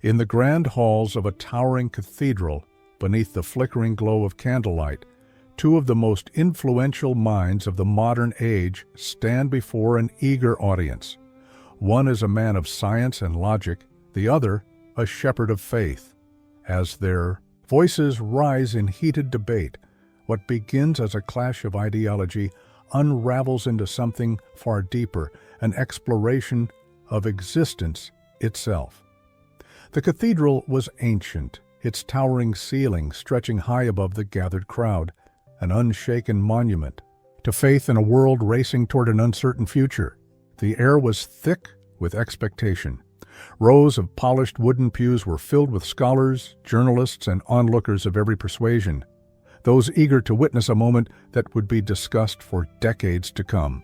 In the grand halls of a towering cathedral, beneath the flickering glow of candlelight, two of the most influential minds of the modern age stand before an eager audience. One is a man of science and logic, the other a shepherd of faith. As their voices rise in heated debate, what begins as a clash of ideology unravels into something far deeper, an exploration of existence itself. The cathedral was ancient, its towering ceiling stretching high above the gathered crowd, an unshaken monument to faith in a world racing toward an uncertain future. The air was thick with expectation. Rows of polished wooden pews were filled with scholars, journalists, and onlookers of every persuasion, those eager to witness a moment that would be discussed for decades to come.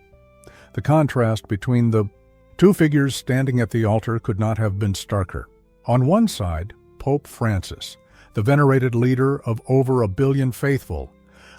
The contrast between the two figures standing at the altar could not have been starker. On one side, Pope Francis, the venerated leader of over 1 billion faithful,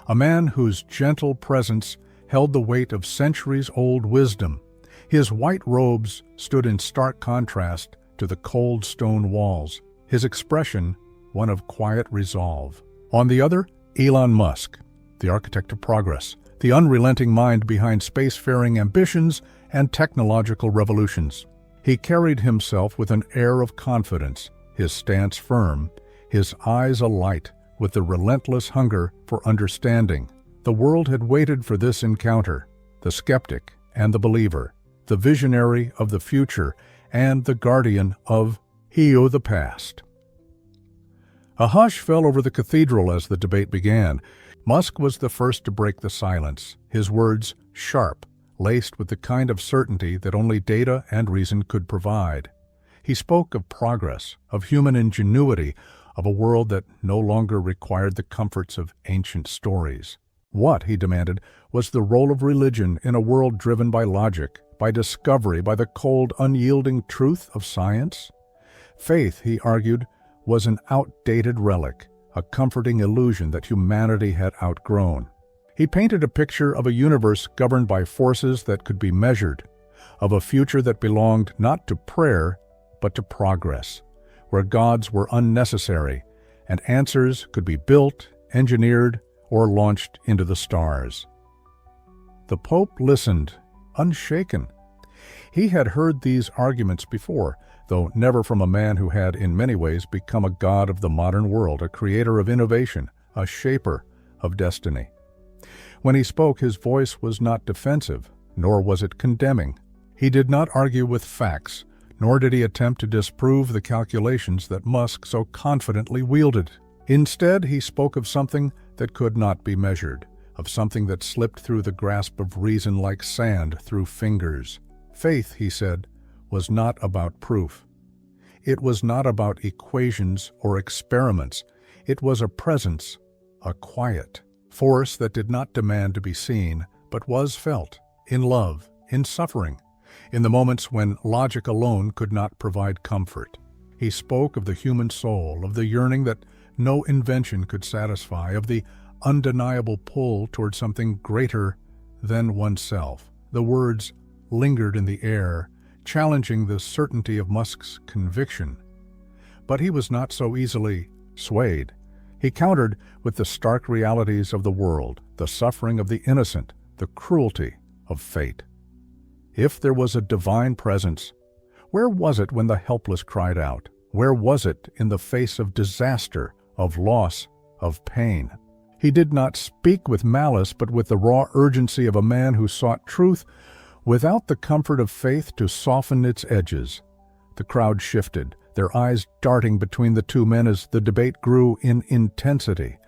a man whose gentle presence held the weight of centuries-old wisdom. His white robes stood in stark contrast to the cold stone walls, his expression one of quiet resolve. On the other, Elon Musk, the architect of progress, the unrelenting mind behind spacefaring ambitions and technological revolutions. He carried himself with an air of confidence, his stance firm, his eyes alight with the relentless hunger for understanding. The world had waited for this encounter, the skeptic and the believer, the visionary of the future and the guardian of the past. A hush fell over the cathedral as the debate began. Musk was the first to break the silence, his words sharp, laced with the kind of certainty that only data and reason could provide. He spoke of progress, of human ingenuity, of a world that no longer required the comforts of ancient stories. What, he demanded, was the role of religion in a world driven by logic, by discovery, by the cold, unyielding truth of science? Faith, he argued, was an outdated relic, a comforting illusion that humanity had outgrown. He painted a picture of a universe governed by forces that could be measured, of a future that belonged not to prayer, but to progress, where gods were unnecessary and answers could be built, engineered, or launched into the stars. The Pope listened, unshaken. He had heard these arguments before, though never from a man who had in many ways become a god of the modern world, a creator of innovation, a shaper of destiny. When he spoke, his voice was not defensive, nor was it condemning. He did not argue with facts, nor did he attempt to disprove the calculations that Musk so confidently wielded. Instead, he spoke of something that could not be measured, of something that slipped through the grasp of reason like sand through fingers. Faith, he said, was not about proof. It was not about equations or experiments. It was a presence, a quiet force that did not demand to be seen, but was felt, in love, in suffering, in the moments when logic alone could not provide comfort. He spoke of the human soul, of the yearning that no invention could satisfy, of the undeniable pull toward something greater than oneself. The words lingered in the air, challenging the certainty of Musk's conviction. But he was not so easily swayed. He countered with the stark realities of the world, the suffering of the innocent, the cruelty of fate. If there was a divine presence, where was it when the helpless cried out? Where was it in the face of disaster, of loss, of pain? He did not speak with malice, but with the raw urgency of a man who sought truth without the comfort of faith to soften its edges. The crowd shifted, their eyes darting between the two men as the debate grew in intensity.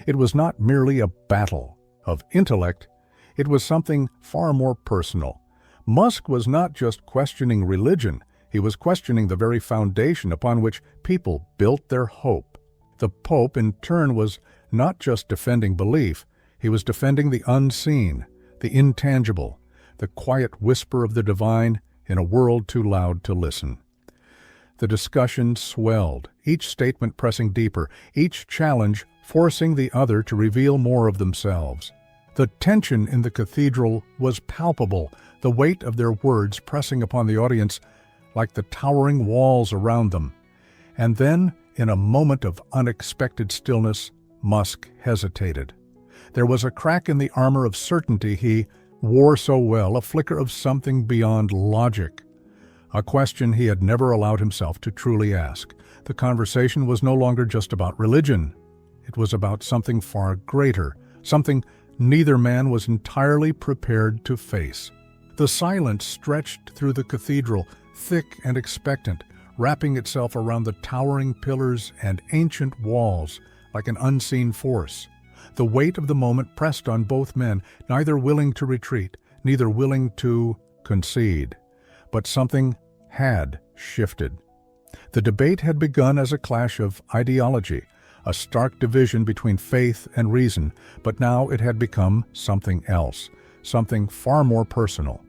It was not merely a battle of intellect, it was something far more personal. Musk was not just questioning religion, he was questioning the very foundation upon which people built their hope. The Pope, in turn, was not just defending belief, he was defending the unseen, the intangible, the quiet whisper of the divine in a world too loud to listen. The discussion swelled, each statement pressing deeper, each challenge forcing the other to reveal more of themselves. The tension in the cathedral was palpable, the weight of their words pressing upon the audience like the towering walls around them. And then, in a moment of unexpected stillness, Musk hesitated. There was a crack in the armor of certainty he wore so well, a flicker of something beyond logic. A question he had never allowed himself to truly ask. The conversation was no longer just about religion. It was about something far greater, something neither man was entirely prepared to face. The silence stretched through the cathedral, thick and expectant, wrapping itself around the towering pillars and ancient walls like an unseen force. The weight of the moment pressed on both men, neither willing to retreat, neither willing to concede. But something had shifted. The debate had begun as a clash of ideology, a stark division between faith and reason, but now it had become something else, something far more personal.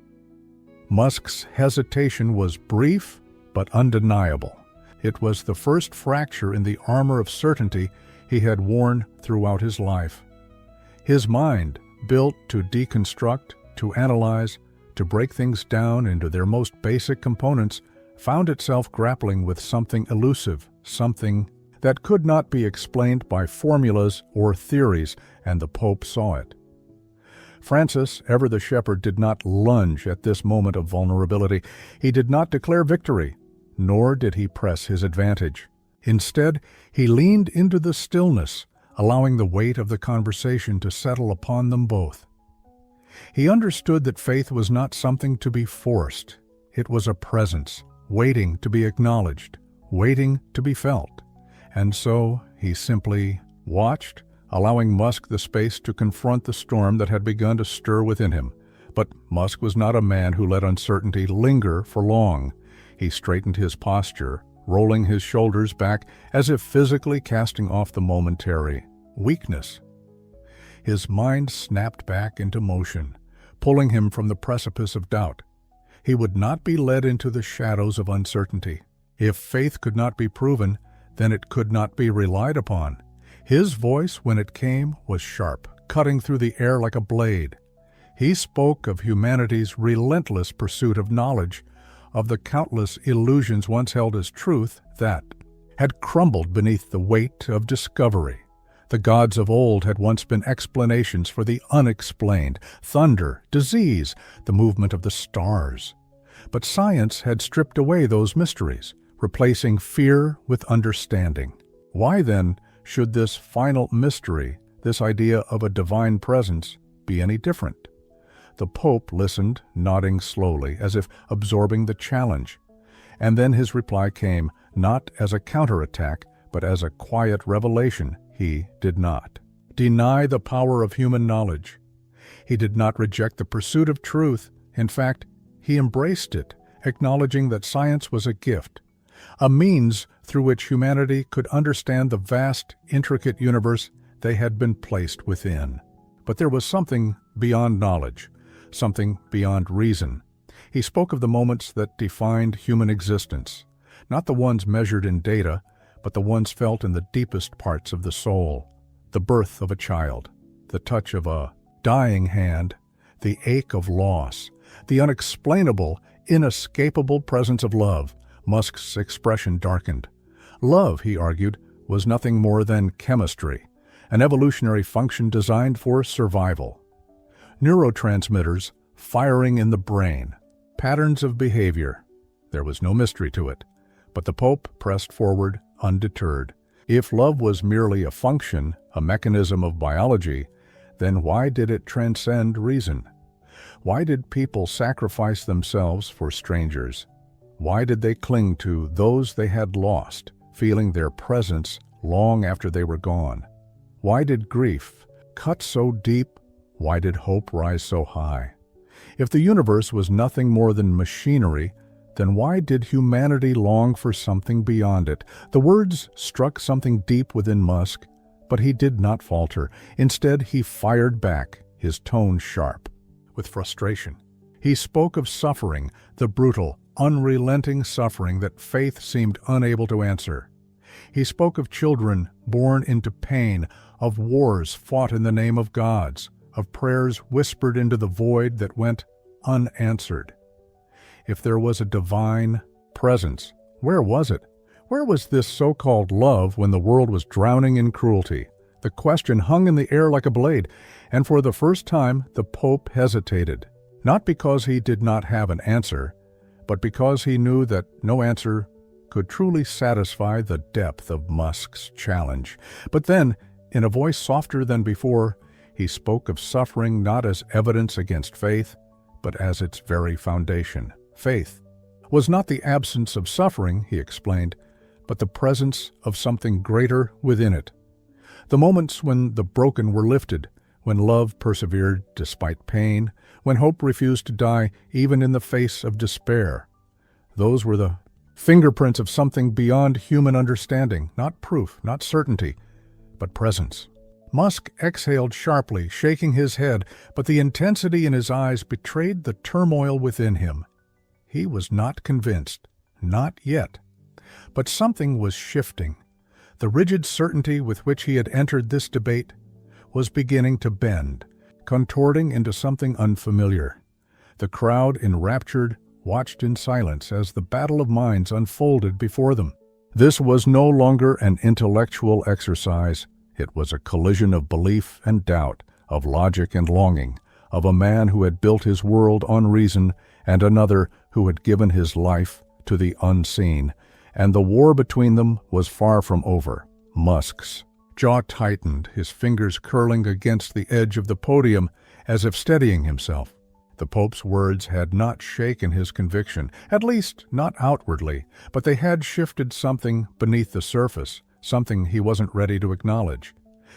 Musk's hesitation was brief but undeniable. It was the first fracture in the armor of certainty he had worn throughout his life. His mind, built to deconstruct, to analyze, to break things down into their most basic components, found itself grappling with something elusive, something that could not be explained by formulas or theories, and the Pope saw it. Francis, ever the shepherd, did not lunge at this moment of vulnerability. He did not declare victory, nor did he press his advantage. Instead, he leaned into the stillness, allowing the weight of the conversation to settle upon them both. He understood that faith was not something to be forced. It was a presence, waiting to be acknowledged, waiting to be felt. And so he simply watched, allowing Musk the space to confront the storm that had begun to stir within him. But Musk was not a man who let uncertainty linger for long. He straightened his posture, rolling his shoulders back as if physically casting off the momentary weakness. His mind snapped back into motion, pulling him from the precipice of doubt. He would not be led into the shadows of uncertainty. If faith could not be proven, then it could not be relied upon. His voice, when it came, was sharp, cutting through the air like a blade. He spoke of humanity's relentless pursuit of knowledge, of the countless illusions once held as truth that had crumbled beneath the weight of discovery. The gods of old had once been explanations for the unexplained: thunder, disease, the movement of the stars. But science had stripped away those mysteries, replacing fear with understanding. Why then should this final mystery, this idea of a divine presence, be any different? The Pope listened, nodding slowly, as if absorbing the challenge. And then his reply came, not as a counterattack, but as a quiet revelation. He did not deny the power of human knowledge. He did not reject the pursuit of truth. In fact, he embraced it, acknowledging that science was a gift, a means through which humanity could understand the vast, intricate universe they had been placed within. But there was something beyond knowledge, something beyond reason. He spoke of the moments that defined human existence, not the ones measured in data, but the ones felt in the deepest parts of the soul: the birth of a child, the touch of a dying hand, the ache of loss, the unexplainable, inescapable presence of love. Musk's expression darkened. Love, he argued, was nothing more than chemistry, an evolutionary function designed for survival. Neurotransmitters firing in the brain, patterns of behavior. There was no mystery to it. But the Pope pressed forward, undeterred. If love was merely a function, a mechanism of biology, then why did it transcend reason? Why did people sacrifice themselves for strangers? Why did they cling to those they had lost, feeling their presence long after they were gone? Why did grief cut so deep? Why did hope rise so high? If the universe was nothing more than machinery, then why did humanity long for something beyond it? The words struck something deep within Musk, but he did not falter. Instead, he fired back, his tone sharp with frustration. He spoke of suffering, the brutal, unrelenting suffering that faith seemed unable to answer. He spoke of children born into pain, of wars fought in the name of gods, of prayers whispered into the void that went unanswered. If there was a divine presence, where was it? Where was this so-called love when the world was drowning in cruelty? The question hung in the air like a blade, and for the first time the Pope hesitated, not because he did not have an answer, but because he knew that no answer could truly satisfy the depth of Musk's challenge. But then, in a voice softer than before, he spoke of suffering not as evidence against faith, but as its very foundation. Faith was not the absence of suffering, he explained, but the presence of something greater within it. The moments when the broken were lifted, when love persevered despite pain, when hope refused to die even in the face of despair. Those were the fingerprints of something beyond human understanding, not proof, not certainty, but presence. Musk exhaled sharply, shaking his head, but the intensity in his eyes betrayed the turmoil within him. He was not convinced, not yet. But something was shifting. The rigid certainty with which he had entered this debate was beginning to bend, contorting into something unfamiliar. The crowd, enraptured, watched in silence as the battle of minds unfolded before them. This was no longer an intellectual exercise. It was a collision of belief and doubt, of logic and longing, of a man who had built his world on reason and another who had given his life to the unseen, and the war between them was far from over. Musk's jaw tightened, his fingers curling against the edge of the podium as if steadying himself. The Pope's words had not shaken his conviction, at least not outwardly, but they had shifted something beneath the surface, something he wasn't ready to acknowledge.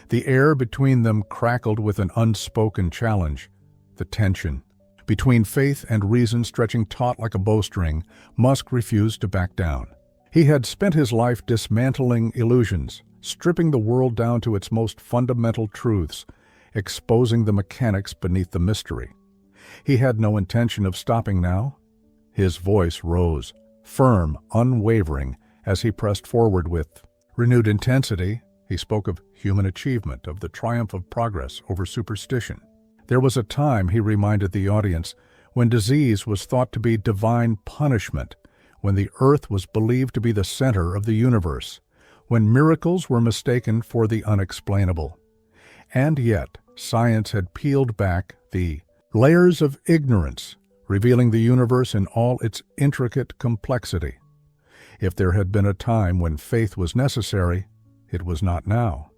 The air between them crackled with an unspoken challenge. The tension between faith and reason stretching taut like a bowstring, Musk refused to back down. He had spent his life dismantling illusions, stripping the world down to its most fundamental truths, exposing the mechanics beneath the mystery. He had no intention of stopping now. His voice rose, firm, unwavering, as he pressed forward with renewed intensity. He spoke of human achievement, of the triumph of progress over superstition. There was a time, he reminded the audience, when disease was thought to be divine punishment, when the earth was believed to be the center of the universe, when miracles were mistaken for the unexplainable. And yet, science had peeled back the layers of ignorance, revealing the universe in all its intricate complexity. If there had been a time when faith was necessary, it was not now.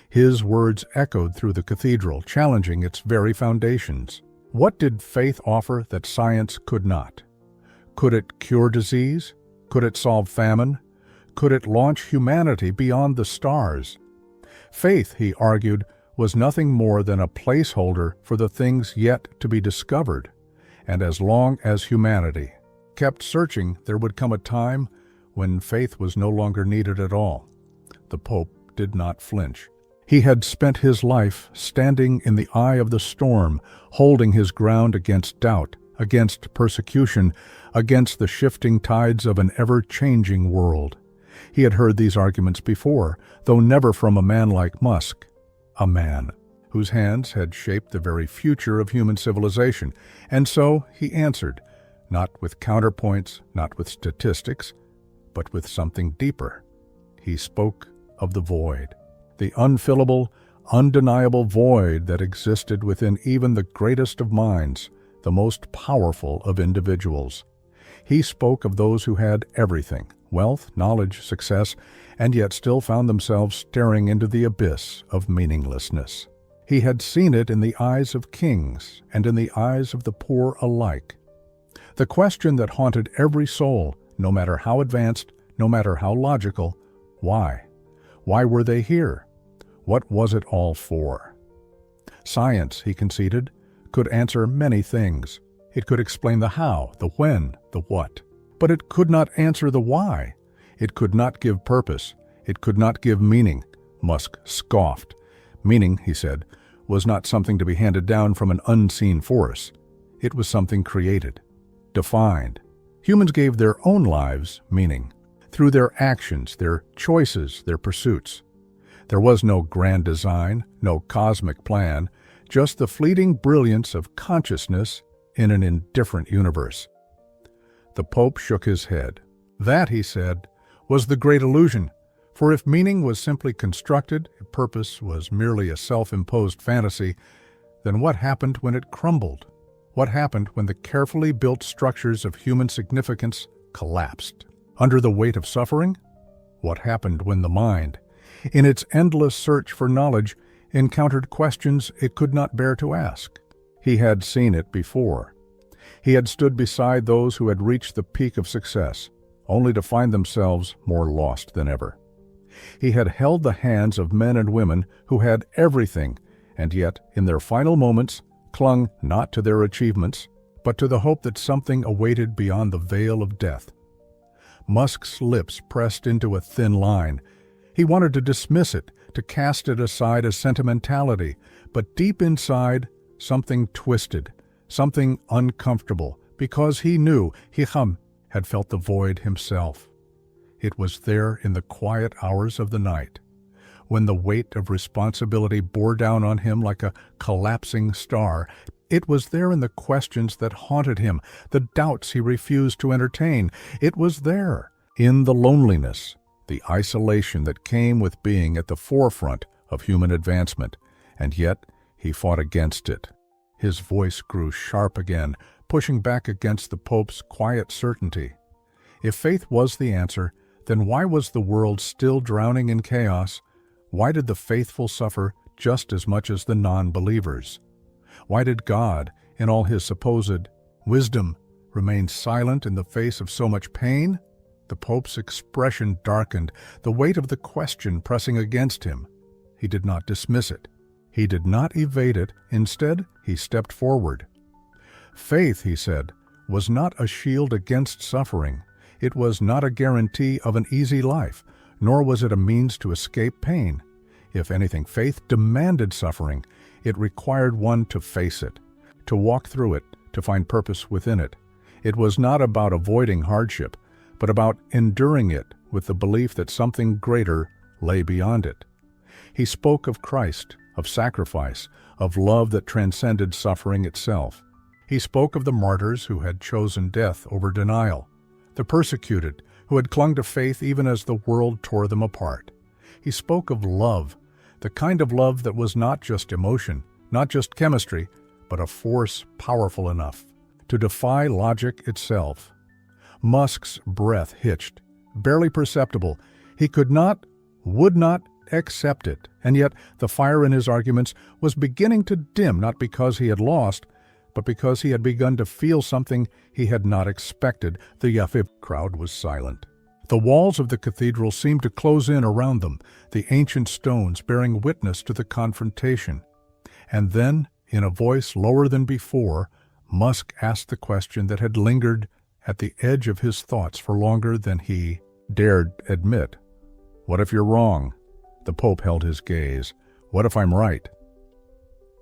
His words echoed through the cathedral, challenging its very foundations. What did faith offer that science could not? Could it cure disease? Could it solve famine? Could it launch humanity beyond the stars? Faith, he argued, was nothing more than a placeholder for the things yet to be discovered, and as long as humanity kept searching, there would come a time when faith was no longer needed at all. The Pope did not flinch. He had spent his life standing in the eye of the storm, holding his ground against doubt, against persecution, against the shifting tides of an ever-changing world. He had heard these arguments before, though never from a man like Musk, a man whose hands had shaped the very future of human civilization. And so he answered, not with counterpoints, not with statistics, but with something deeper. He spoke of the void, the unfillable, undeniable void that existed within even the greatest of minds, the most powerful of individuals. He spoke of those who had everything, wealth, knowledge, success, and yet still found themselves staring into the abyss of meaninglessness. He had seen it in the eyes of kings and in the eyes of the poor alike. The question that haunted every soul, no matter how advanced, no matter how logical, why? Why were they here? What was it all for? Science, he conceded, could answer many things. It could explain the how, the when, the what. But it could not answer the why. It could not give purpose. It could not give meaning. Musk scoffed. Meaning, he said, was not something to be handed down from an unseen force. It was something created, defined. Humans gave their own lives meaning, through their actions, their choices, their pursuits. There was no grand design, no cosmic plan, just the fleeting brilliance of consciousness in an indifferent universe. The Pope shook his head. That, he said, was the great illusion. For if meaning was simply constructed, if purpose was merely a self-imposed fantasy, then what happened when it crumbled? What happened when the carefully built structures of human significance collapsed? Under the weight of suffering? What happened when the mind, in its endless search for knowledge, encountered questions it could not bear to ask? He had seen it before. He had stood beside those who had reached the peak of success, only to find themselves more lost than ever. He had held the hands of men and women who had everything, and yet, in their final moments, clung not to their achievements, but to the hope that something awaited beyond the veil of death. Musk's lips pressed into a thin line. He wanted to dismiss it, to cast it aside as sentimentality, but deep inside, something twisted, something uncomfortable, because he knew Hicham had felt the void himself. It was there in the quiet hours of the night, when the weight of responsibility bore down on him like a collapsing star. It was there in the questions that haunted him, the doubts he refused to entertain. It was there, in the loneliness, the isolation that came with being at the forefront of human advancement, and yet he fought against it. His voice grew sharp again, pushing back against the Pope's quiet certainty. If faith was the answer, then why was the world still drowning in chaos? Why did the faithful suffer just as much as the non-believers? Why did God, in all his supposed wisdom, remain silent in the face of so much pain? The Pope's expression darkened, the weight of the question pressing against him. He did not dismiss it. He did not evade it. Instead, he stepped forward. Faith, he said, was not a shield against suffering. It was not a guarantee of an easy life, nor was it a means to escape pain. If anything, faith demanded suffering. It required one to face it, to walk through it, to find purpose within it. It was not about avoiding hardship, but about enduring it with the belief that something greater lay beyond it. He spoke of Christ, of sacrifice, of love that transcended suffering itself. He spoke of the martyrs who had chosen death over denial, the persecuted who had clung to faith even as the world tore them apart. He spoke of love, the kind of love that was not just emotion, not just chemistry, but a force powerful enough to defy logic itself. Musk's breath hitched, barely perceptible. He could not, would not accept it, and yet the fire in his arguments was beginning to dim, not because he had lost, but because he had begun to feel something he had not expected. The Yafib crowd was silent. The walls of the cathedral seemed to close in around them, the ancient stones bearing witness to the confrontation. And then, in a voice lower than before, Musk asked the question that had lingered at the edge of his thoughts for longer than he dared admit. What if you're wrong? The Pope held his gaze. What if I'm right?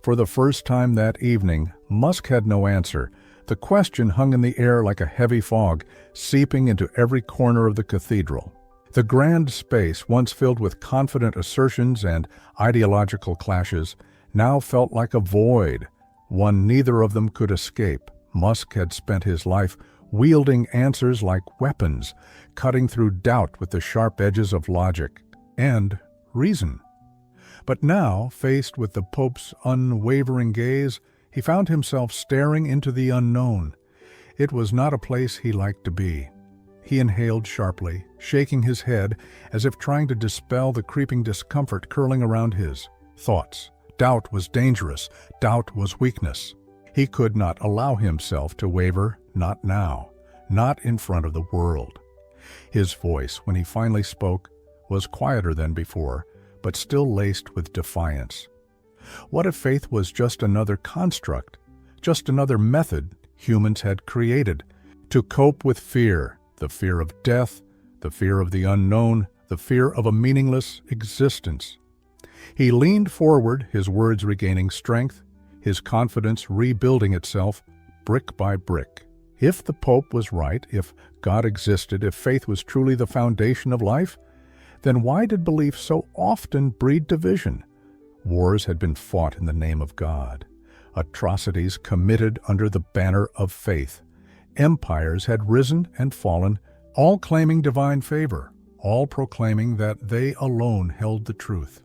For the first time that evening, Musk had no answer. The question hung in the air like a heavy fog, seeping into every corner of the cathedral. The grand space, once filled with confident assertions and ideological clashes, now felt like a void, one neither of them could escape. Musk had spent his life wielding answers like weapons, cutting through doubt with the sharp edges of logic and reason. But now, faced with the Pope's unwavering gaze, he found himself staring into the unknown. It was not a place he liked to be. He inhaled sharply, shaking his head as if trying to dispel the creeping discomfort curling around his thoughts. Doubt was dangerous. Doubt was weakness. He could not allow himself to waver, not now, not in front of the world. His voice, when he finally spoke, was quieter than before, but still laced with defiance. What if faith was just another construct, just another method humans had created to cope with fear, the fear of death, the fear of the unknown, the fear of a meaningless existence? He leaned forward, his words regaining strength, his confidence rebuilding itself brick by brick. If the Pope was right, if God existed, if faith was truly the foundation of life, then why did belief so often breed division? Wars had been fought in the name of God, atrocities committed under the banner of faith. Empires had risen and fallen, all claiming divine favor, all proclaiming that they alone held the truth.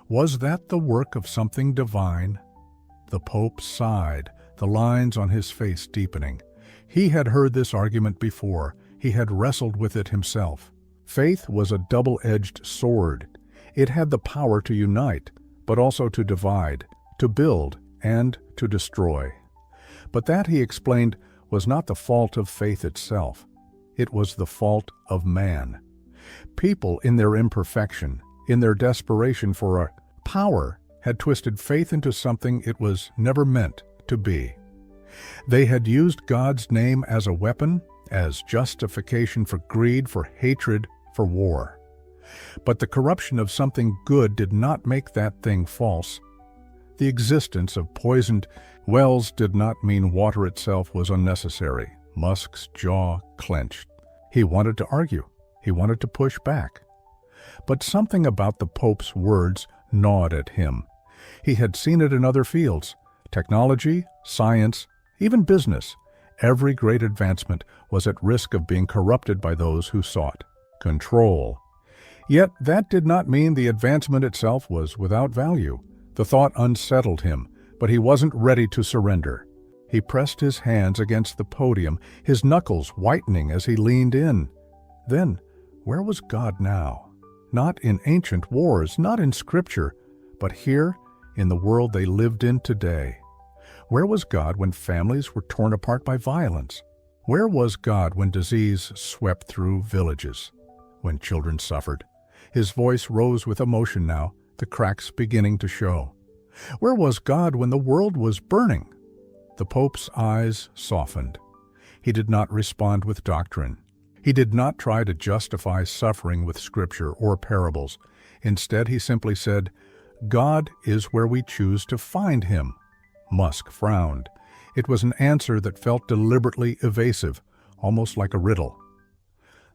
Was that the work of something divine? The Pope sighed, the lines on his face deepening. He had heard this argument before. He had wrestled with it himself. Faith was a double-edged sword. It had the power to unite, but also to divide, to build, and to destroy. But that, he explained, was not the fault of faith itself. It was the fault of man. People, in their imperfection, in their desperation for a power, had twisted faith into something it was never meant to be. They had used God's name as a weapon, as justification for greed, for hatred, for war. But the corruption of something good did not make that thing false. The existence of poisoned wells did not mean water itself was unnecessary. Musk's jaw clenched. He wanted to argue. He wanted to push back. But something about the Pope's words gnawed at him. He had seen it in other fields: technology, science, even business. Every great advancement was at risk of being corrupted by those who sought control. Yet that did not mean the advancement itself was without value. The thought unsettled him, but he wasn't ready to surrender. He pressed his hands against the podium, his knuckles whitening as he leaned in. Then, where was God now? Not in ancient wars, not in Scripture, but here, in the world they lived in today. Where was God when families were torn apart by violence? Where was God when disease swept through villages? When children suffered? His voice rose with emotion now, the cracks beginning to show. Where was God when the world was burning? The Pope's eyes softened. He did not respond with doctrine. He did not try to justify suffering with Scripture or parables. Instead, he simply said, "God is where we choose to find Him." Musk frowned. It was an answer that felt deliberately evasive, almost like a riddle.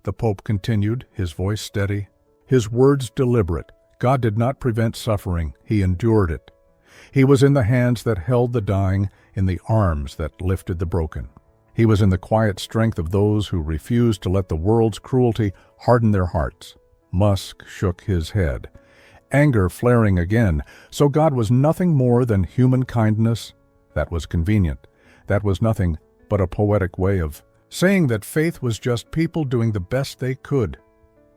The Pope continued, his voice steady, his words deliberate. God did not prevent suffering, He endured it. He was in the hands that held the dying, in the arms that lifted the broken. He was in the quiet strength of those who refused to let the world's cruelty harden their hearts. Musk shook his head, anger flaring again. So God was nothing more than human kindness? That was convenient. That was nothing but a poetic way of saying that faith was just people doing the best they could.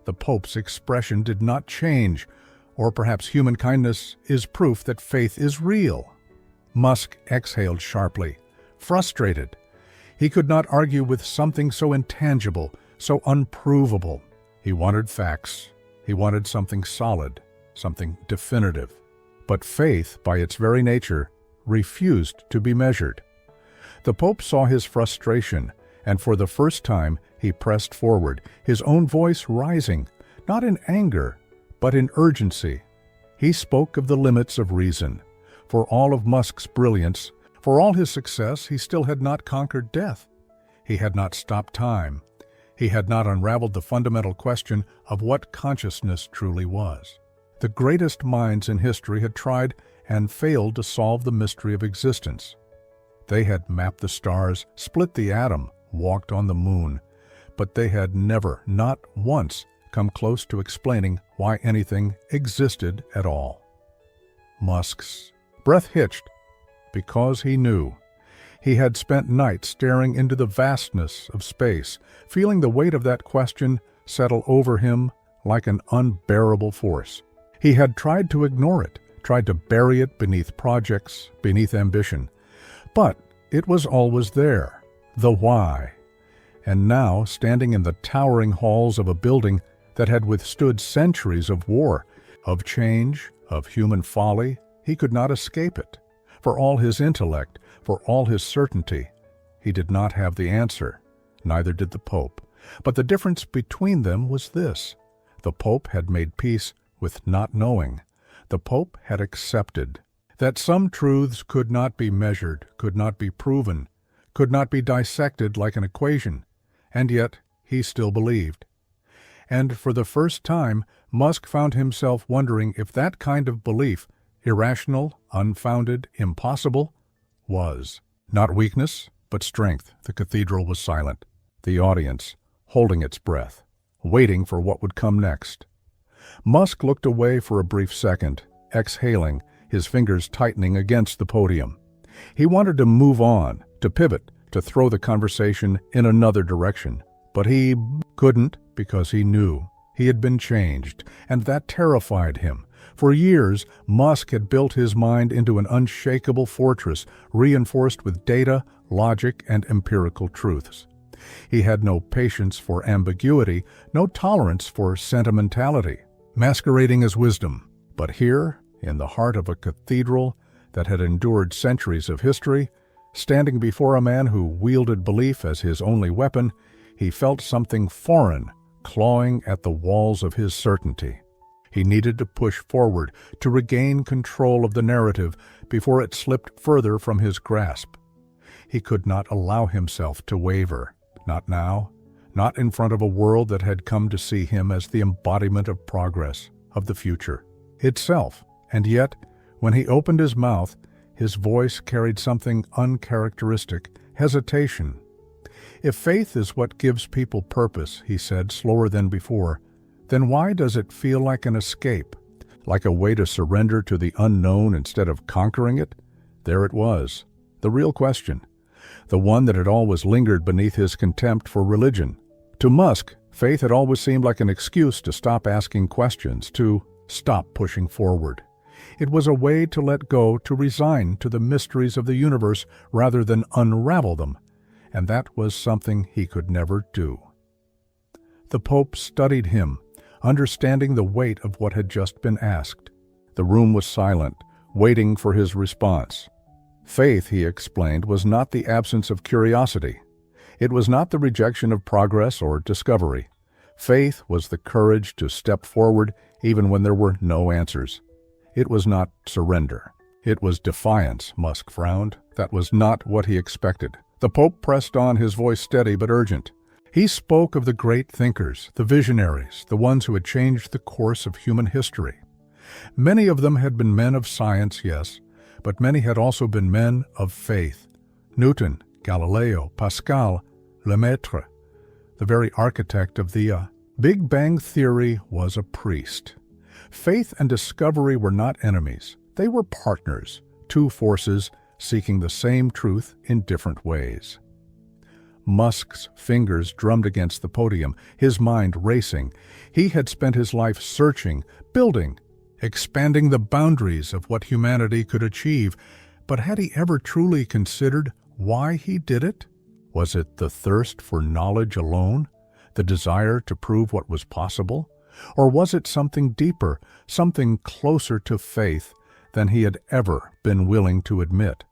The Pope's expression did not change, or perhaps human kindness is proof that faith is real. Musk exhaled sharply, frustrated. He could not argue with something so intangible, so unprovable. He wanted facts. He wanted something solid, something definitive. But faith, by its very nature, refused to be measured. The Pope saw his frustration, and for the first time he pressed forward, his own voice rising, not in anger, but in urgency. He spoke of the limits of reason. For all of Musk's brilliance, for all his success, he still had not conquered death. He had not stopped time. He had not unraveled the fundamental question of what consciousness truly was. The greatest minds in history had tried and failed to solve the mystery of existence. They had mapped the stars, split the atom, walked on the moon, but they had never, not once, come close to explaining why anything existed at all. Musk's breath hitched, because he knew. He had spent nights staring into the vastness of space, feeling the weight of that question settle over him like an unbearable force. He had tried to ignore it, tried to bury it beneath projects, beneath ambition. But it was always there, the why. And now, standing in the towering halls of a building that had withstood centuries of war, of change, of human folly, he could not escape it. For all his intellect, for all his certainty, he did not have the answer. Neither did the Pope. But the difference between them was this. The Pope had made peace with not knowing. The Pope had accepted that some truths could not be measured, could not be proven, could not be dissected like an equation, and yet he still believed. And for the first time, Musk found himself wondering if that kind of belief, irrational, unfounded, impossible, was not weakness, but strength. The cathedral was silent. The audience, holding its breath, waiting for what would come next. Musk looked away for a brief second, exhaling, his fingers tightening against the podium. He wanted to move on, to pivot, to throw the conversation in another direction. But he couldn't because he knew he had been changed, and that terrified him. For years, Musk had built his mind into an unshakable fortress, reinforced with data, logic, and empirical truths. He had no patience for ambiguity, no tolerance for sentimentality, masquerading as wisdom. But here, in the heart of a cathedral that had endured centuries of history, standing before a man who wielded belief as his only weapon, he felt something foreign clawing at the walls of his certainty. He needed to push forward, to regain control of the narrative before it slipped further from his grasp. He could not allow himself to waver. Not now, not in front of a world that had come to see him as the embodiment of progress, of the future itself. And yet, when he opened his mouth, his voice carried something uncharacteristic, hesitation. "If faith is what gives people purpose," he said, slower than before, "then why does it feel like an escape, like a way to surrender to the unknown instead of conquering it?" There it was, the real question, the one that had always lingered beneath his contempt for religion. To Musk, faith had always seemed like an excuse to stop asking questions, to stop pushing forward. It was a way to let go, to resign to the mysteries of the universe rather than unravel them, and that was something he could never do. The Pope studied him, understanding the weight of what had just been asked. The room was silent, waiting for his response. Faith, he explained, was not the absence of curiosity. It was not the rejection of progress or discovery. Faith was the courage to step forward even when there were no answers. It was not surrender. It was defiance, Musk frowned. That was not what he expected. The Pope pressed on, his voice steady but urgent. He spoke of the great thinkers, the visionaries, the ones who had changed the course of human history. Many of them had been men of science, yes, but many had also been men of faith. Newton, Galileo, Pascal, Lemaitre, the very architect of the Big Bang Theory, was a priest. Faith and discovery were not enemies. They were partners, two forces seeking the same truth in different ways. Musk's fingers drummed against the podium, his mind racing. He had spent his life searching, building, expanding the boundaries of what humanity could achieve. But had he ever truly considered why he did it? Was it the thirst for knowledge alone, the desire to prove what was possible? Or was it something deeper, something closer to faith than he had ever been willing to admit?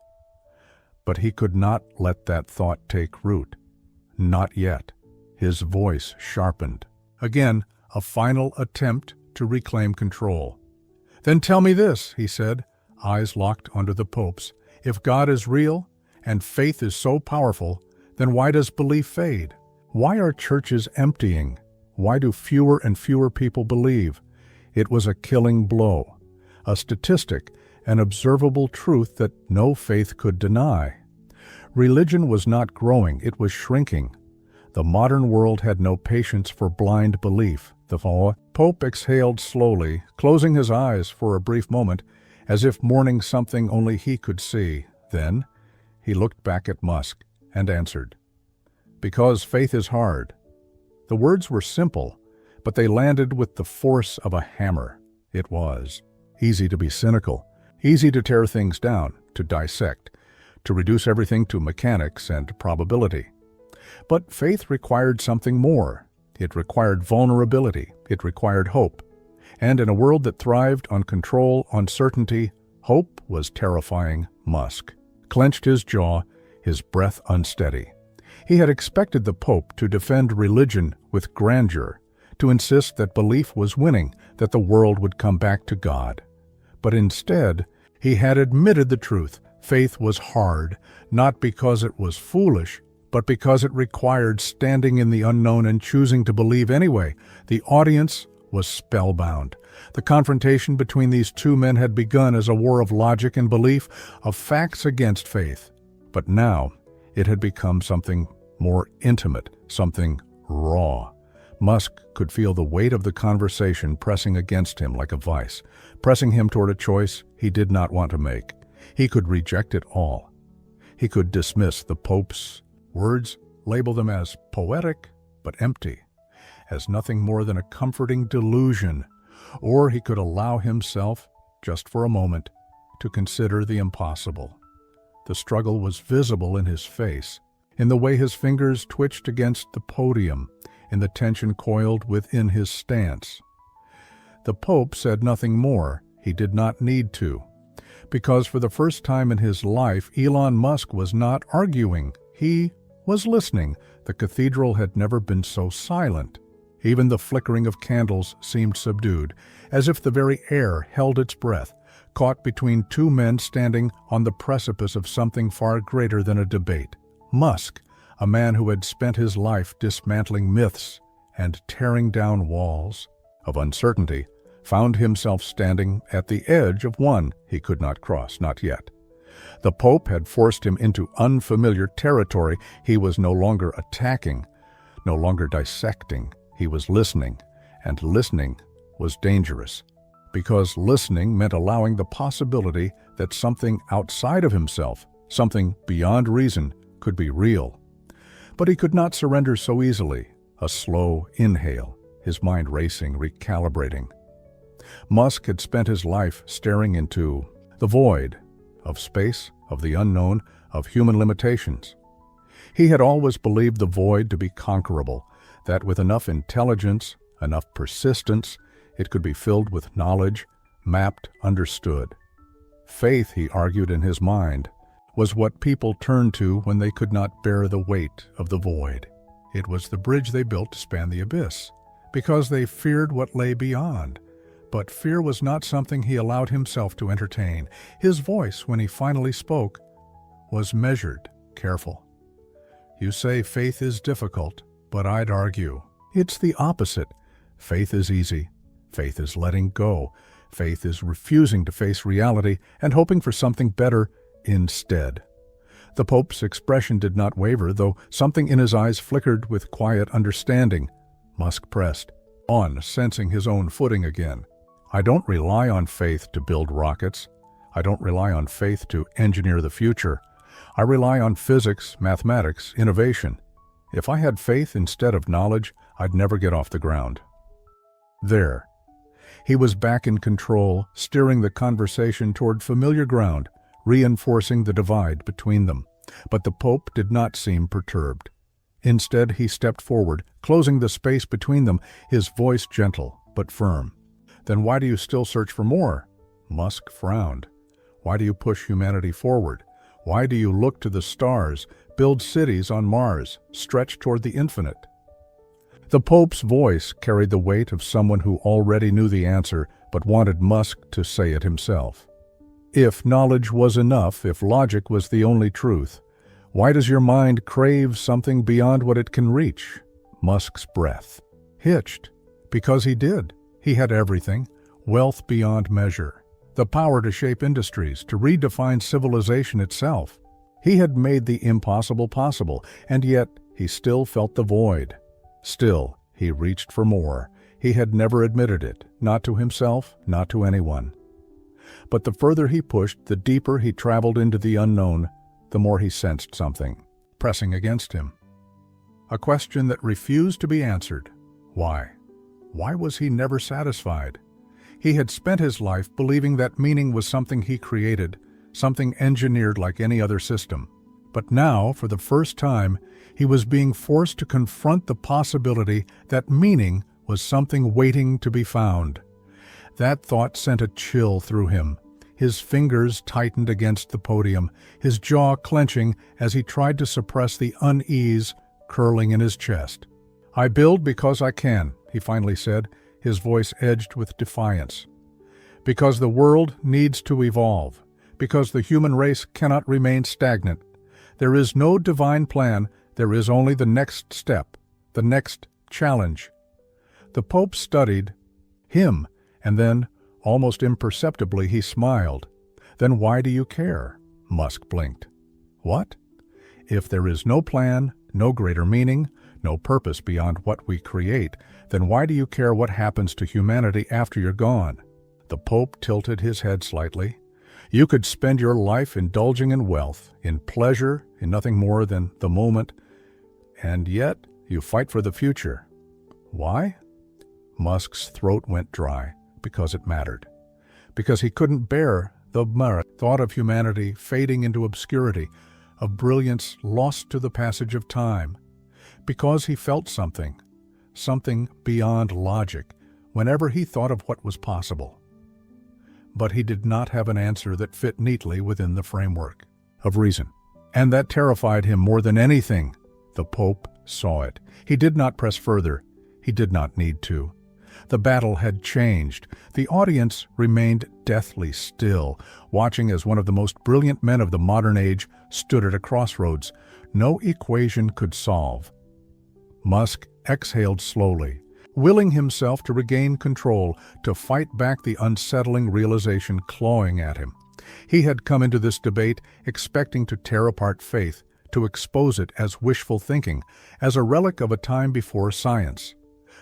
But he could not let that thought take root. Not yet. His voice sharpened. Again, a final attempt to reclaim control. "Then tell me this," he said, eyes locked onto the Pope's. "If God is real and faith is so powerful, then why does belief fade? Why are churches emptying? Why do fewer and fewer people believe?" It was a killing blow, a statistic, an observable truth that no faith could deny. Religion was not growing, it was shrinking. The modern world had no patience for blind belief. The Pope exhaled slowly, closing his eyes for a brief moment, as if mourning something only he could see. Then he looked back at Musk and answered, "Because faith is hard." The words were simple, but they landed with the force of a hammer. It was easy to be cynical, easy to tear things down, to dissect, to reduce everything to mechanics and probability. But faith required something more. It required vulnerability. It required hope. And in a world that thrived on control, on certainty, hope was terrifying. Musk clenched his jaw, his breath unsteady. He had expected the Pope to defend religion with grandeur, to insist that belief was winning, that the world would come back to God. But instead, he had admitted the truth. Faith was hard, not because it was foolish, but because it required standing in the unknown and choosing to believe anyway. The audience was spellbound. The confrontation between these two men had begun as a war of logic and belief, of facts against faith. But now it had become something more intimate, something raw. Musk could feel the weight of the conversation pressing against him like a vice, pressing him toward a choice he did not want to make. He could reject it all. He could dismiss the Pope's words, label them as poetic but empty, as nothing more than a comforting delusion, or he could allow himself, just for a moment, to consider the impossible. The struggle was visible in his face, in the way his fingers twitched against the podium, in the tension coiled within his stance. The Pope said nothing more. He did not need to, because for the first time in his life, Elon Musk was not arguing. He was listening. The cathedral had never been so silent. Even the flickering of candles seemed subdued, as if the very air held its breath, caught between two men standing on the precipice of something far greater than a debate. Musk, a man who had spent his life dismantling myths and tearing down walls of uncertainty, found himself standing at the edge of one he could not cross, not yet. The Pope had forced him into unfamiliar territory. He was no longer attacking, no longer dissecting. He was listening, and listening was dangerous, because listening meant allowing the possibility that something outside of himself, something beyond reason, could be real. But he could not surrender so easily. A slow inhale, his mind racing, recalibrating. Musk had spent his life staring into the void of space, of the unknown, of human limitations. He had always believed the void to be conquerable, that with enough intelligence, enough persistence, it could be filled with knowledge, mapped, understood. Faith, he argued in his mind, was what people turned to when they could not bear the weight of the void. It was the bridge they built to span the abyss, because they feared what lay beyond. But fear was not something he allowed himself to entertain. His voice, when he finally spoke, was measured, careful. You say faith is difficult, but I'd argue it's the opposite. Faith is easy. Faith is letting go. Faith is refusing to face reality and hoping for something better instead. The Pope's expression did not waver, though something in his eyes flickered with quiet understanding. Musk pressed on, sensing his own footing again. I don't rely on faith to build rockets. I don't rely on faith to engineer the future. I rely on physics, mathematics, innovation. If I had faith instead of knowledge, I'd never get off the ground. There. He was back in control, steering the conversation toward familiar ground, reinforcing the divide between them. But the Pope did not seem perturbed. Instead, he stepped forward, closing the space between them, his voice gentle but firm. Then why do you still search for more? Musk frowned. Why do you push humanity forward? Why do you look to the stars, build cities on Mars, stretch toward the infinite? The Pope's voice carried the weight of someone who already knew the answer but wanted Musk to say it himself. If knowledge was enough, if logic was the only truth, why does your mind crave something beyond what it can reach? Musk's breath hitched, because he did. He had everything, wealth beyond measure, the power to shape industries, to redefine civilization itself. He had made the impossible possible, and yet he still felt the void. Still, he reached for more. He had never admitted it, not to himself, not to anyone. But the further he pushed, the deeper he traveled into the unknown, the more he sensed something pressing against him. A question that refused to be answered. Why? Why was he never satisfied? He had spent his life believing that meaning was something he created, something engineered like any other system. But now, for the first time, he was being forced to confront the possibility that meaning was something waiting to be found. That thought sent a chill through him. His fingers tightened against the podium, his jaw clenching as he tried to suppress the unease curling in his chest. I build because I can, he finally said, his voice edged with defiance. Because the world needs to evolve. Because the human race cannot remain stagnant. There is no divine plan, there is only the next step, the next challenge. The Pope studied him, and then, almost imperceptibly, he smiled. Then why do you care? Musk blinked. What? If there is no plan, no greater meaning, no purpose beyond what we create, then why do you care what happens to humanity after you're gone? The Pope tilted his head slightly. You could spend your life indulging in wealth, in pleasure, in nothing more than the moment, and yet you fight for the future. Why? Musk's throat went dry, because it mattered. Because he couldn't bear the thought of humanity fading into obscurity, of brilliance lost to the passage of time. Because he felt something beyond logic, whenever he thought of what was possible. But he did not have an answer that fit neatly within the framework of reason. And that terrified him more than anything. The Pope saw it. He did not press further. He did not need to. The battle had changed. The audience remained deathly still, watching as one of the most brilliant men of the modern age stood at a crossroads no equation could solve. Musk exhaled slowly, willing himself to regain control, to fight back the unsettling realization clawing at him. He had come into this debate expecting to tear apart faith, to expose it as wishful thinking, as a relic of a time before science.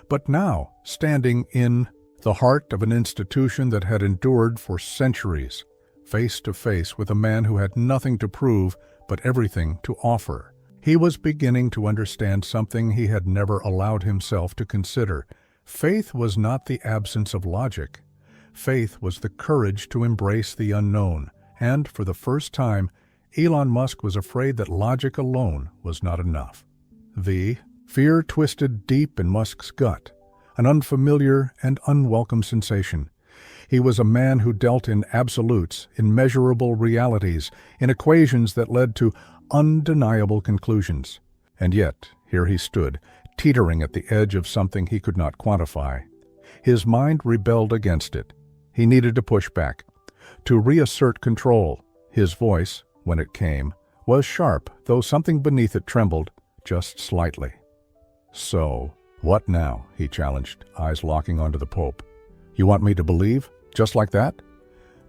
But now, standing in the heart of an institution that had endured for centuries, face to face with a man who had nothing to prove but everything to offer, he was beginning to understand something he had never allowed himself to consider. Faith was not the absence of logic. Faith was the courage to embrace the unknown, and for the first time, Elon Musk was afraid that logic alone was not enough. The fear twisted deep in Musk's gut, an unfamiliar and unwelcome sensation. He was a man who dealt in absolutes, in measurable realities, in equations that led to undeniable conclusions. And yet, here he stood, teetering at the edge of something he could not quantify. His mind rebelled against it. He needed to push back, to reassert control. His voice, when it came, was sharp, though something beneath it trembled, just slightly. "So, what now?" he challenged, eyes locking onto the Pope. "You want me to believe? Just like that?"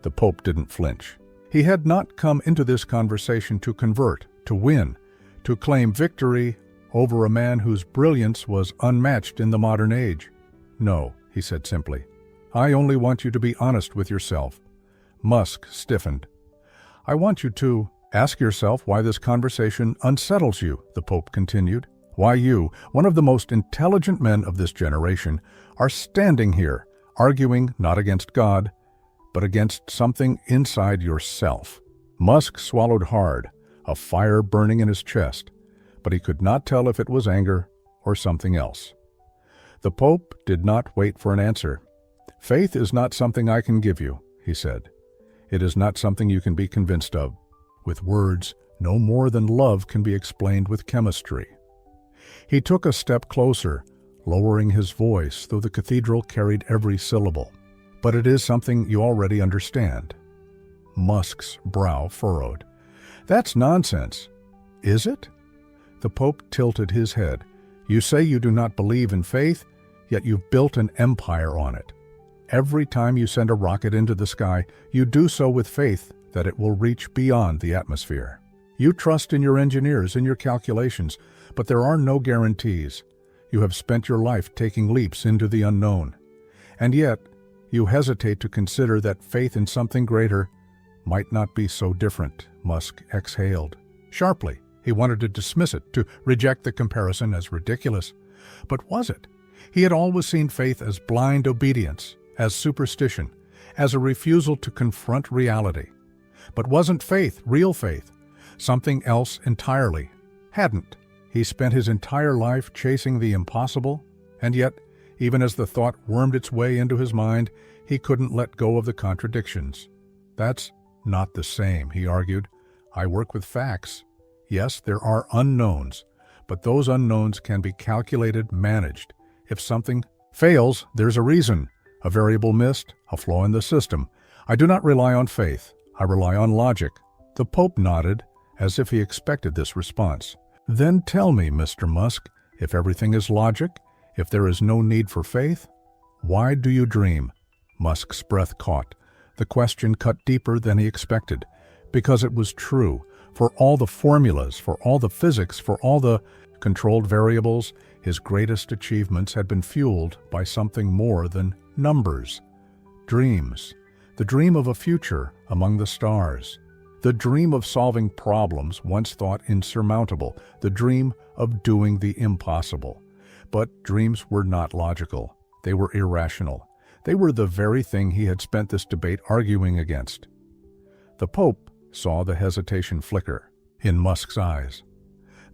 The Pope didn't flinch. He had not come into this conversation to convert, to win, to claim victory over a man whose brilliance was unmatched in the modern age. "No," he said simply. "I only want you to be honest with yourself." Musk stiffened. "I want you to ask yourself why this conversation unsettles you," the Pope continued. "Why you, one of the most intelligent men of this generation, are standing here, arguing not against God, but against something inside yourself." Musk swallowed hard, a fire burning in his chest, but he could not tell if it was anger or something else. The Pope did not wait for an answer. "Faith is not something I can give you," he said. "It is not something you can be convinced of. With words, no more than love can be explained with chemistry." He took a step closer, lowering his voice, though the cathedral carried every syllable. "But it is something you already understand." Musk's brow furrowed. "That's nonsense." "Is it?" The Pope tilted his head. "You say you do not believe in faith, yet you've built an empire on it. Every time you send a rocket into the sky, you do so with faith that it will reach beyond the atmosphere. You trust in your engineers, in your calculations, but there are no guarantees. You have spent your life taking leaps into the unknown. And yet, you hesitate to consider that faith in something greater might not be so different." Musk exhaled. Sharply, he wanted to dismiss it, to reject the comparison as ridiculous. But was it? He had always seen faith as blind obedience, as superstition, as a refusal to confront reality. But wasn't faith real faith? Something else entirely? Hadn't he spent his entire life chasing the impossible? And yet, even as the thought wormed its way into his mind, he couldn't let go of the contradictions. "That's not the same," he argued. "I work with facts. Yes, there are unknowns, but those unknowns can be calculated, managed. If something fails, there's a reason. A variable missed, a flaw in the system. I do not rely on faith. I rely on logic." The Pope nodded, as if he expected this response. "Then tell me, Mr. Musk, if everything is logic, if there is no need for faith, why do you dream?" Musk's breath caught. The question cut deeper than he expected, because it was true. For all the formulas, for all the physics, for all the controlled variables, his greatest achievements had been fueled by something more than numbers. Dreams. The dream of a future among the stars. The dream of solving problems once thought insurmountable. The dream of doing the impossible. But dreams were not logical. They were irrational. They were the very thing he had spent this debate arguing against. The Pope saw the hesitation flicker in Musk's eyes.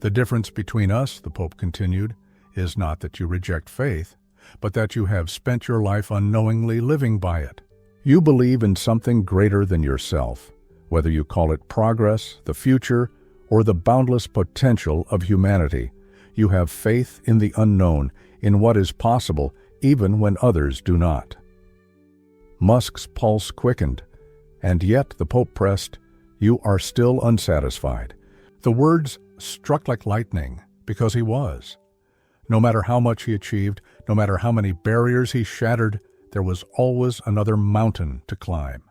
The difference between us, the Pope continued, is not that you reject faith, but that you have spent your life unknowingly living by it. You believe in something greater than yourself, whether you call it progress, the future, or the boundless potential of humanity. You have faith in the unknown, in what is possible, even when others do not. Musk's pulse quickened, and yet, the Pope pressed, you are still unsatisfied. The words struck like lightning, because he was. No matter how much he achieved, no matter how many barriers he shattered, there was always another mountain to climb.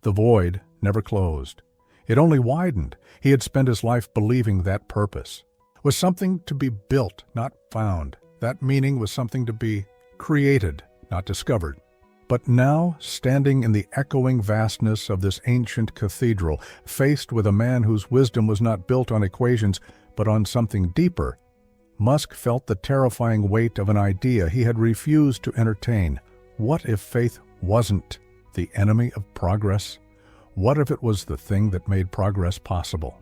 The void never closed. It only widened. He had spent his life believing that purpose was something to be built, not found. That meaning was something to be created, not discovered. But now, standing in the echoing vastness of this ancient cathedral, faced with a man whose wisdom was not built on equations, but on something deeper, Musk felt the terrifying weight of an idea he had refused to entertain. What if faith wasn't the enemy of progress? What if it was the thing that made progress possible?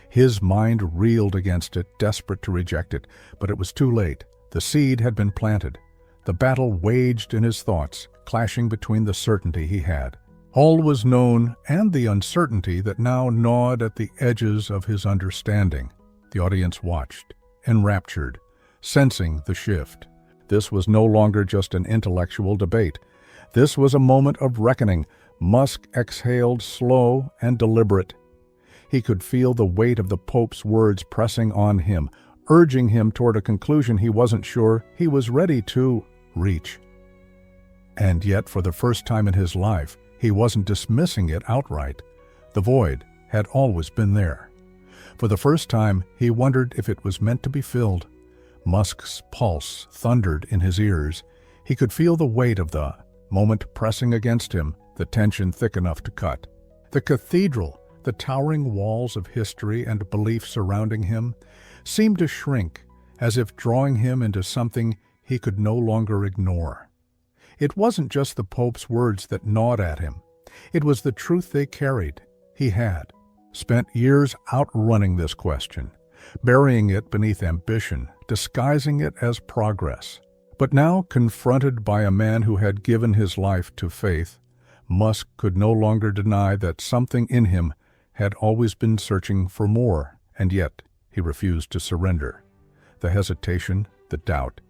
His mind reeled against it, desperate to reject it, but it was too late. The seed had been planted. The battle waged in his thoughts, clashing between the certainty he had. All was known and the uncertainty that now gnawed at the edges of his understanding. The audience watched, enraptured, sensing the shift. This was no longer just an intellectual debate. This was a moment of reckoning. Musk exhaled, slow and deliberate. He could feel the weight of the Pope's words pressing on him, urging him toward a conclusion he wasn't sure he was ready to reach. And yet, for the first time in his life, he wasn't dismissing it outright. The void had always been there. For the first time, he wondered if it was meant to be filled. Musk's pulse thundered in his ears. He could feel the weight of the moment pressing against him, the tension thick enough to cut. The cathedral, the towering walls of history and belief surrounding him, seemed to shrink, as if drawing him into something he could no longer ignore. It wasn't just the Pope's words that gnawed at him. It was the truth they carried. He had spent years outrunning this question, burying it beneath ambition, disguising it as progress. But now, confronted by a man who had given his life to faith, Musk could no longer deny that something in him had always been searching for more, and yet he refused to surrender. The hesitation, the doubt,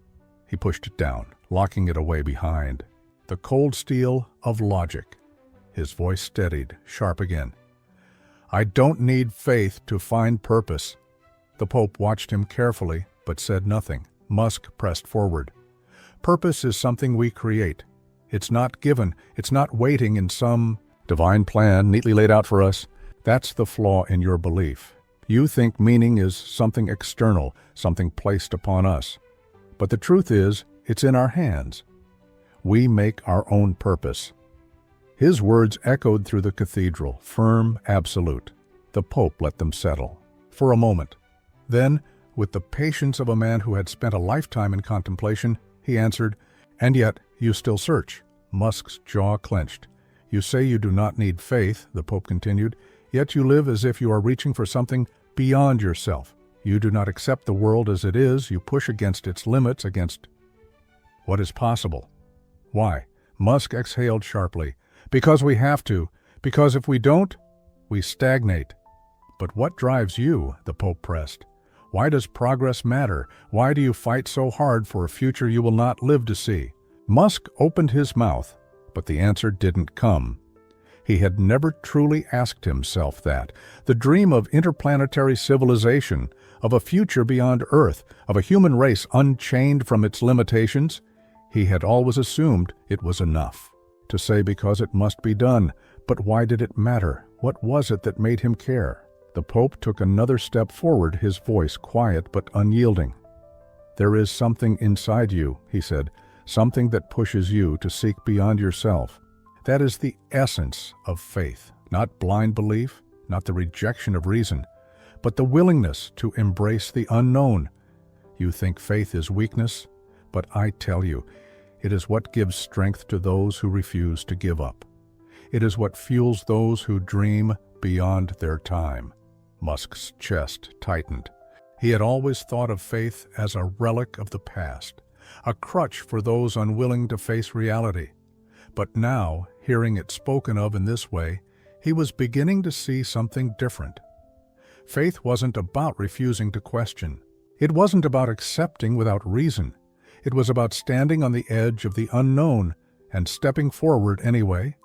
he pushed it down, locking it away behind. The cold steel of logic. His voice steadied, sharp again. I don't need faith to find purpose. The Pope watched him carefully, but said nothing. Musk pressed forward. Purpose is something we create. It's not given. It's not waiting in some divine plan neatly laid out for us. That's the flaw in your belief. You think meaning is something external, something placed upon us. But the truth is, it's in our hands. We make our own purpose. His words echoed through the cathedral, firm, absolute. The Pope let them settle. For a moment. Then, with the patience of a man who had spent a lifetime in contemplation, he answered, And yet, you still search. Musk's jaw clenched. You say you do not need faith, the Pope continued, yet you live as if you are reaching for something beyond yourself. You do not accept the world as it is. You push against its limits, against what is possible. Why? Musk exhaled sharply. Because we have to. Because if we don't, we stagnate. But what drives you? The Pope pressed. Why does progress matter? Why do you fight so hard for a future you will not live to see? Musk opened his mouth, but the answer didn't come. He had never truly asked himself that. The dream of interplanetary civilization, of a future beyond Earth, of a human race unchained from its limitations, he had always assumed it was enough. To say because it must be done, but why did it matter? What was it that made him care? The Pope took another step forward, his voice quiet but unyielding. "There is something inside you," he said, "something that pushes you to seek beyond yourself. That is the essence of faith, not blind belief, not the rejection of reason, but the willingness to embrace the unknown. You think faith is weakness, but I tell you, it is what gives strength to those who refuse to give up. It is what fuels those who dream beyond their time." Musk's chest tightened. He had always thought of faith as a relic of the past, a crutch for those unwilling to face reality. But now, hearing it spoken of in this way, he was beginning to see something different. Faith wasn't about refusing to question. It wasn't about accepting without reason. It was about standing on the edge of the unknown and stepping forward anyway.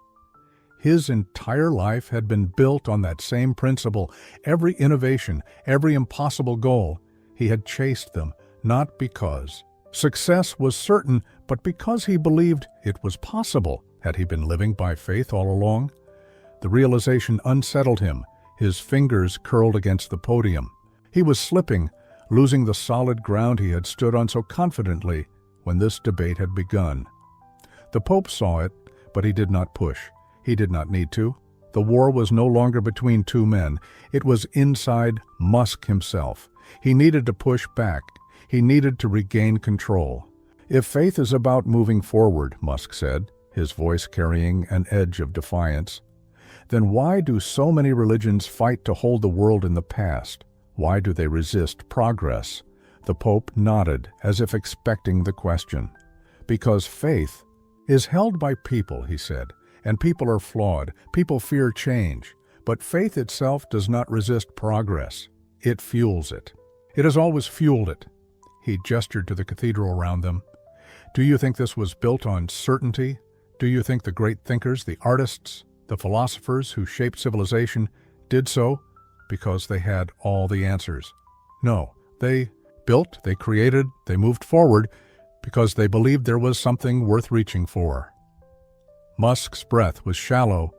His entire life had been built on that same principle. Every innovation, every impossible goal, he had chased them, not because success was certain, but because he believed it was possible. Had he been living by faith all along? The realization unsettled him. His fingers curled against the podium. He was slipping, losing the solid ground he had stood on so confidently when this debate had begun. The Pope saw it, but he did not push. He did not need to. The war was no longer between two men. It was inside Musk himself. He needed to push back. He needed to regain control. "If faith is about moving forward," Musk said, his voice carrying an edge of defiance, "then why do so many religions fight to hold the world in the past? Why do they resist progress?" The Pope nodded, as if expecting the question. "Because faith is held by people," he said. "And people are flawed. People fear change. But faith itself does not resist progress. It fuels it. It has always fueled it." He gestured to the cathedral around them. "Do you think this was built on certainty? Do you think the great thinkers, the artists, the philosophers who shaped civilization did so because they had all the answers? No, they built, they created, they moved forward because they believed there was something worth reaching for." Musk's breath was shallow.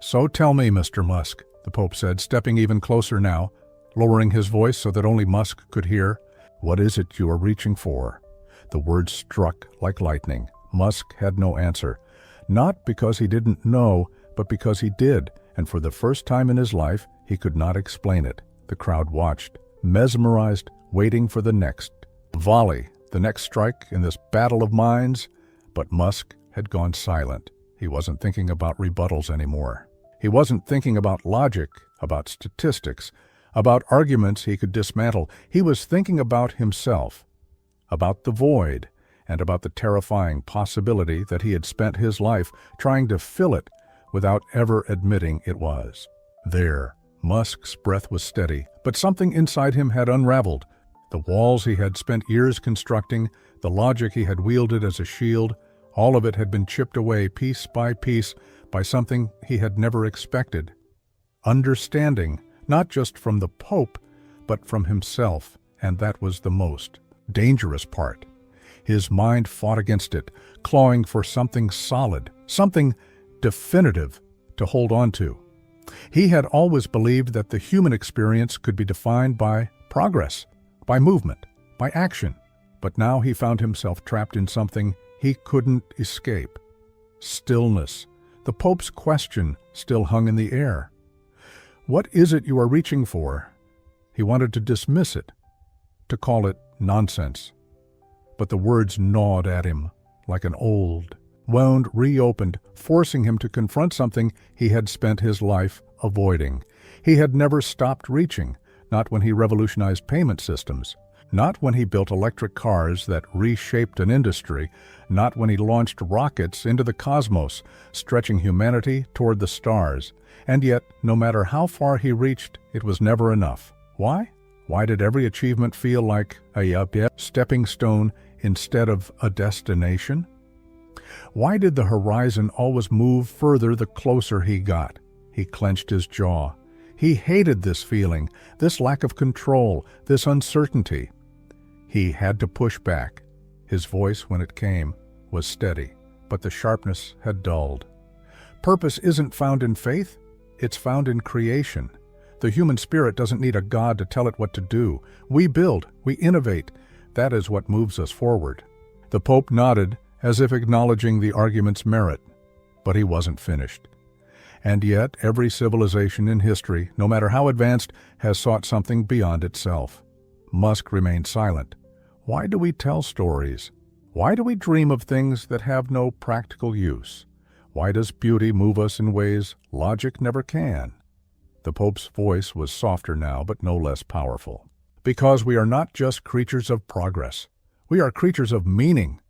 "So tell me, Mr. Musk," the Pope said, stepping even closer now, lowering his voice so that only Musk could hear, "what is it you are reaching for?" The words struck like lightning. Musk had no answer, not because he didn't know, but because he did, and for the first time in his life, he could not explain it. The crowd watched, mesmerized, waiting for the next volley, the next strike in this battle of minds. But Musk had gone silent. He wasn't thinking about rebuttals anymore. He wasn't thinking about logic, about statistics, about arguments he could dismantle. He was thinking about himself, about the void, and about the terrifying possibility that he had spent his life trying to fill it without ever admitting it was there. Musk's breath was steady, but something inside him had unraveled. The walls he had spent years constructing, the logic he had wielded as a shield, all of it had been chipped away piece by something he had never expected. Understanding, not just from the Pope, but from himself, and that was the most dangerous part. His mind fought against it, clawing for something solid, something definitive to hold on to. He had always believed that the human experience could be defined by progress, by movement, by action. But now he found himself trapped in something he couldn't escape. Stillness. The Pope's question still hung in the air. "What is it you are reaching for?" He wanted to dismiss it, to call it nonsense. But the words gnawed at him like an old wound reopened, forcing him to confront something he had spent his life avoiding. He had never stopped reaching, not when he revolutionized payment systems, not when he built electric cars that reshaped an industry, not when he launched rockets into the cosmos, stretching humanity toward the stars. And yet, no matter how far he reached, it was never enough. Why? Why did every achievement feel like a stepping stone instead of a destination? Why did the horizon always move further the closer he got? He clenched his jaw. He hated this feeling, this lack of control, this uncertainty. He had to push back. His voice, when it came, was steady, but the sharpness had dulled. Purpose isn't found in faith, it's found in creation. The human spirit doesn't need a god to tell it what to do. We build, we innovate. That is what moves us forward. The Pope nodded, as if acknowledging the argument's merit. But he wasn't finished. And yet, every civilization in history, no matter how advanced, has sought something beyond itself. Musk remained silent. Why do we tell stories? Why do we dream of things that have no practical use? Why does beauty move us in ways logic never can? The Pope's voice was softer now, but no less powerful. Because we are not just creatures of progress. We are creatures of meaning.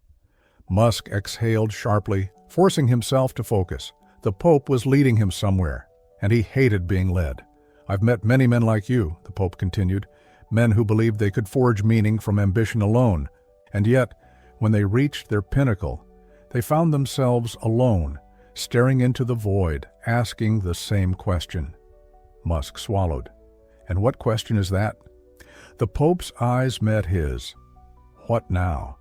Musk exhaled sharply, forcing himself to focus. The Pope was leading him somewhere, and he hated being led. I've met many men like you, the Pope continued, men who believed they could forge meaning from ambition alone. And yet, when they reached their pinnacle, they found themselves alone, staring into the void, asking the same question. Musk swallowed. And what question is that? The Pope's eyes met his. What now?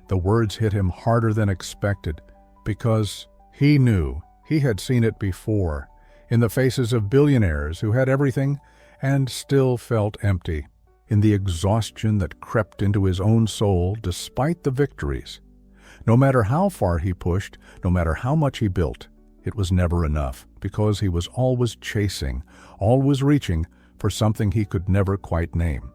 The words hit him harder than expected, because he knew he had seen it before, in the faces of billionaires who had everything and still felt empty, in the exhaustion that crept into his own soul despite the victories. No matter how far he pushed, no matter how much he built, it was never enough, because he was always chasing, always reaching for something he could never quite name.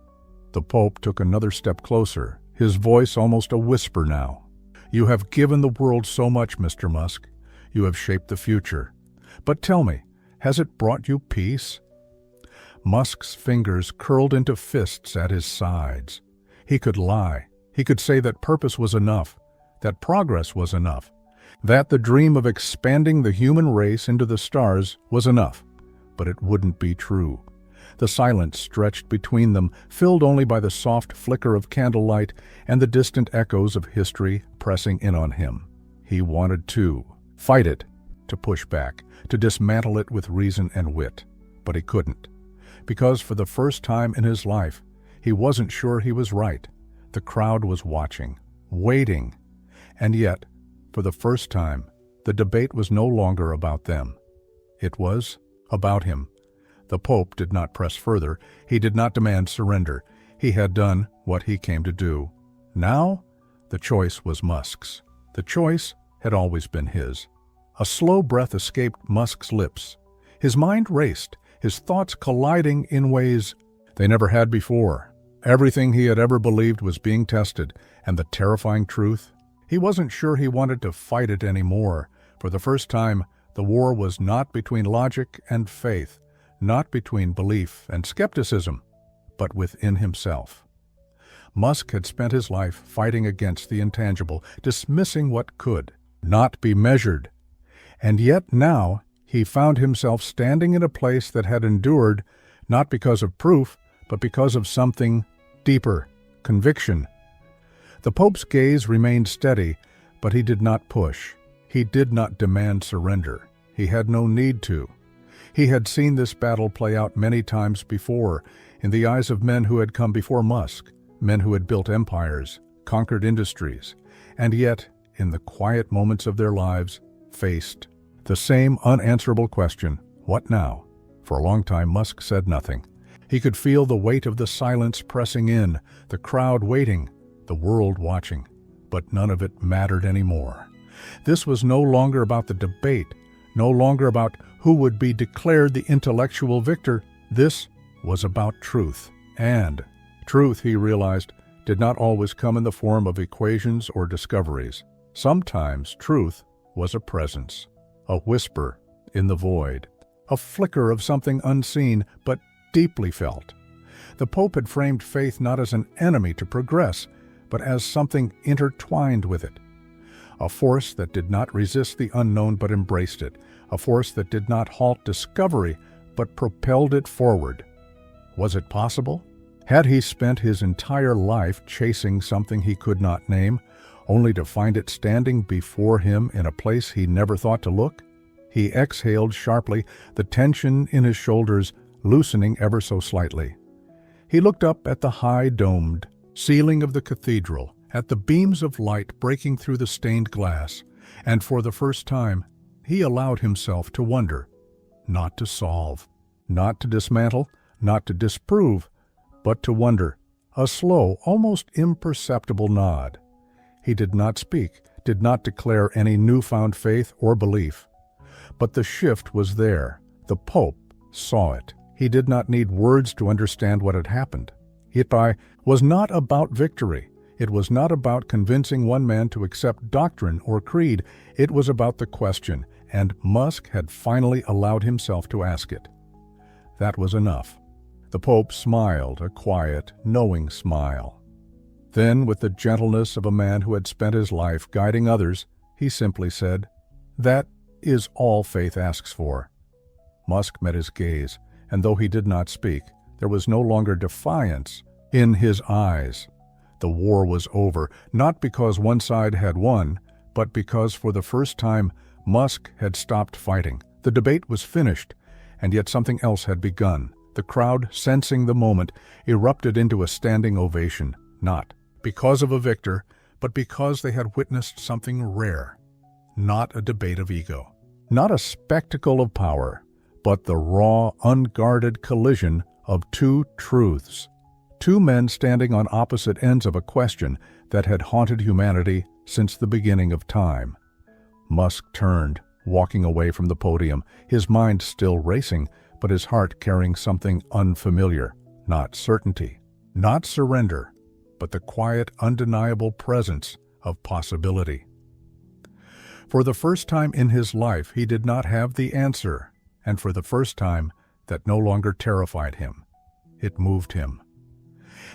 The Pope took another step closer, his voice almost a whisper now. You have given the world so much, Mr. Musk. You have shaped the future. But tell me, has it brought you peace? Musk's fingers curled into fists at his sides. He could lie. He could say that purpose was enough, that progress was enough, that the dream of expanding the human race into the stars was enough. But it wouldn't be true. The silence stretched between them, filled only by the soft flicker of candlelight and the distant echoes of history pressing in on him. He wanted to fight it, to push back, to dismantle it with reason and wit. But he couldn't, because for the first time in his life, he wasn't sure he was right. The crowd was watching, waiting. And yet, for the first time, the debate was no longer about them. It was about him. The Pope did not press further. He did not demand surrender. He had done what he came to do. Now, the choice was Musk's. The choice had always been his. A slow breath escaped Musk's lips. His mind raced, his thoughts colliding in ways they never had before. Everything he had ever believed was being tested, and the terrifying truth, he wasn't sure he wanted to fight it anymore. For the first time, the war was not between logic and faith, not between belief and skepticism, but within himself. Musk had spent his life fighting against the intangible, dismissing what could not be measured. And yet now he found himself standing in a place that had endured, not because of proof, but because of something deeper, conviction. The Pope's gaze remained steady, but he did not push. He did not demand surrender. He had no need to. He had seen this battle play out many times before, in the eyes of men who had come before Musk, men who had built empires, conquered industries, and yet, in the quiet moments of their lives, faced the same unanswerable question, what now? For a long time, Musk said nothing. He could feel the weight of the silence pressing in, the crowd waiting, the world watching, but none of it mattered anymore. This was no longer about the debate, no longer about who would be declared the intellectual victor. This was about truth. And truth, he realized, did not always come in the form of equations or discoveries. Sometimes truth was a presence, a whisper in the void, a flicker of something unseen but deeply felt. The Pope had framed faith not as an enemy to progress, but as something intertwined with it. A force that did not resist the unknown but embraced it, a force that did not halt discovery but propelled it forward. Was it possible? Had he spent his entire life chasing something he could not name, only to find it standing before him in a place he never thought to look? He exhaled sharply, the tension in his shoulders loosening ever so slightly. He looked up at the high-domed ceiling of the cathedral, at the beams of light breaking through the stained glass, and for the first time, he allowed himself to wonder, not to solve, not to dismantle, not to disprove, but to wonder, a slow, almost imperceptible nod. He did not speak, did not declare any newfound faith or belief. But the shift was there. The Pope saw it. He did not need words to understand what had happened. It was not about victory. It was not about convincing one man to accept doctrine or creed. It was about the question, and Musk had finally allowed himself to ask it. That was enough. The Pope smiled, a quiet, knowing smile. Then, with the gentleness of a man who had spent his life guiding others, he simply said, "That is all faith asks for." Musk met his gaze, and though he did not speak, there was no longer defiance in his eyes. The war was over, not because one side had won, but because for the first time Musk had stopped fighting. The debate was finished, and yet something else had begun. The crowd, sensing the moment, erupted into a standing ovation, not because of a victor, but because they had witnessed something rare. Not a debate of ego, not a spectacle of power, but the raw, unguarded collision of two truths. Two men standing on opposite ends of a question that had haunted humanity since the beginning of time. Musk turned, walking away from the podium, his mind still racing, but his heart carrying something unfamiliar, not certainty, not surrender, but the quiet, undeniable presence of possibility. For the first time in his life, he did not have the answer, and for the first time, that no longer terrified him. It moved him.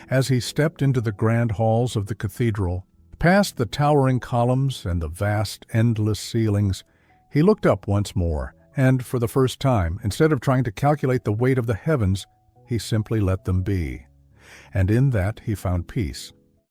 As he stepped into the grand halls of the cathedral, past the towering columns and the vast, endless ceilings, he looked up once more, and for the first time, instead of trying to calculate the weight of the heavens, he simply let them be. And in that he found peace,